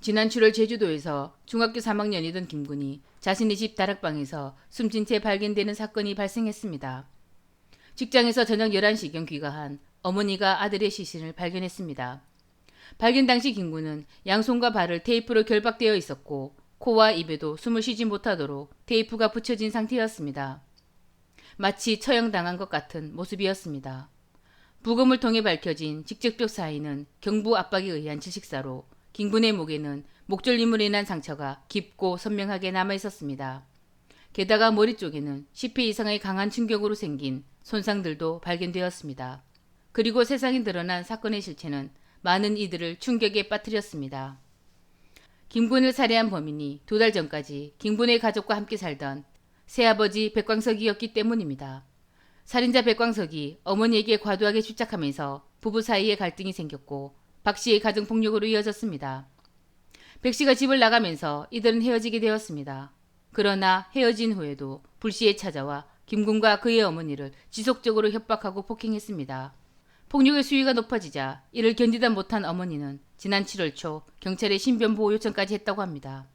지난 7월 제주도에서 중학교 3학년이던 김군이 자신의 집 다락방에서 숨진 채 발견되는 사건이 발생했습니다. 직장에서 저녁 11시경 귀가한 어머니가 아들의 시신을 발견했습니다. 발견 당시 김군은 양손과 발을 테이프로 결박되어 있었고 코와 입에도 숨을 쉬지 못하도록 테이프가 붙여진 상태였습니다. 마치 처형당한 것 같은 모습이었습니다. 부검을 통해 밝혀진 직접적 사인은 경부 압박에 의한 질식사로 김군의 목에는 목졸림으로 인한 상처가 깊고 선명하게 남아있었습니다. 게다가 머리 쪽에는 10회 이상의 강한 충격으로 생긴 손상들도 발견되었습니다. 그리고 세상에 드러난 사건의 실체는 많은 이들을 충격에 빠뜨렸습니다. 김군을 살해한 범인이 2달 전까지 김군의 가족과 함께 살던 새아버지 백광석이었기 때문입니다. 살인자 백광석이 어머니에게 과도하게 집착하면서 부부 사이에 갈등이 생겼고 박 씨의 가정폭력으로 이어졌습니다. 백 씨가 집을 나가면서 이들은 헤어지게 되었습니다. 그러나 헤어진 후에도 불 씨에 찾아와 김군과 그의 어머니를 지속적으로 협박하고 폭행했습니다. 폭력의 수위가 높아지자 이를 견디다 못한 어머니는 지난 7월 초 경찰에 신변 보호 요청까지 했다고 합니다.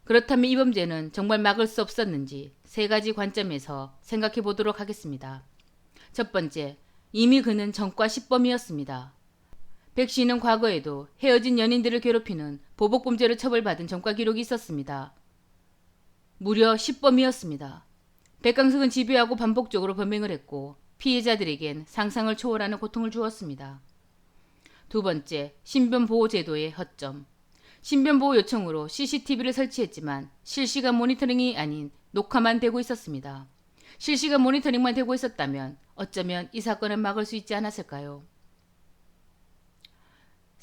그렇다면 이 범죄는 정말 막을 수 없었는지 3가지 관점에서 생각해 보도록 하겠습니다. 첫 번째, 이미 그는 전과 10범이었습니다. 백 씨는 과거에도 헤어진 연인들을 괴롭히는 보복범죄로 처벌받은 전과 기록이 있었습니다. 무려 10범이었습니다. 백광석은 집요하고 반복적으로 범행을 했고 피해자들에겐 상상을 초월하는 고통을 주었습니다. 두 번째, 신변보호제도의 허점. 신변보호 요청으로 CCTV를 설치했지만 실시간 모니터링이 아닌 녹화만 되고 있었습니다. 실시간 모니터링만 되고 있었다면 어쩌면 이 사건을 막을 수 있지 않았을까요?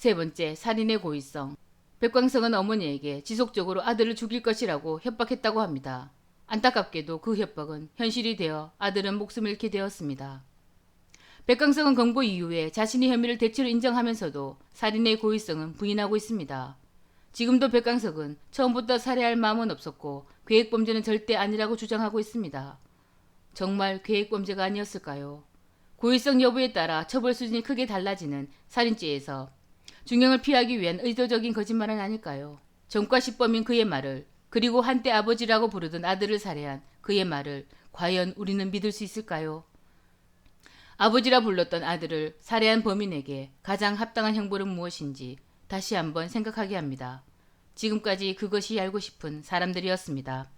세 번째, 살인의 고의성. 백광석은 어머니에게 지속적으로 아들을 죽일 것이라고 협박했다고 합니다. 안타깝게도 그 협박은 현실이 되어 아들은 목숨을 잃게 되었습니다. 백광석은 검거 이후에 자신의 혐의를 대체로 인정하면서도 살인의 고의성은 부인하고 있습니다. 지금도 백광석은 처음부터 살해할 마음은 없었고 계획범죄는 절대 아니라고 주장하고 있습니다. 정말 계획범죄가 아니었을까요? 고의성 여부에 따라 처벌 수준이 크게 달라지는 살인죄에서 중형을 피하기 위한 의도적인 거짓말은 아닐까요? 전과 10범인 그의 말을, 그리고 한때 아버지라고 부르던 아들을 살해한 그의 말을 과연 우리는 믿을 수 있을까요? 아버지라 불렀던 아들을 살해한 범인에게 가장 합당한 형벌은 무엇인지 다시 한번 생각하게 합니다. 지금까지 그것이 알고 싶은 사람들이었습니다.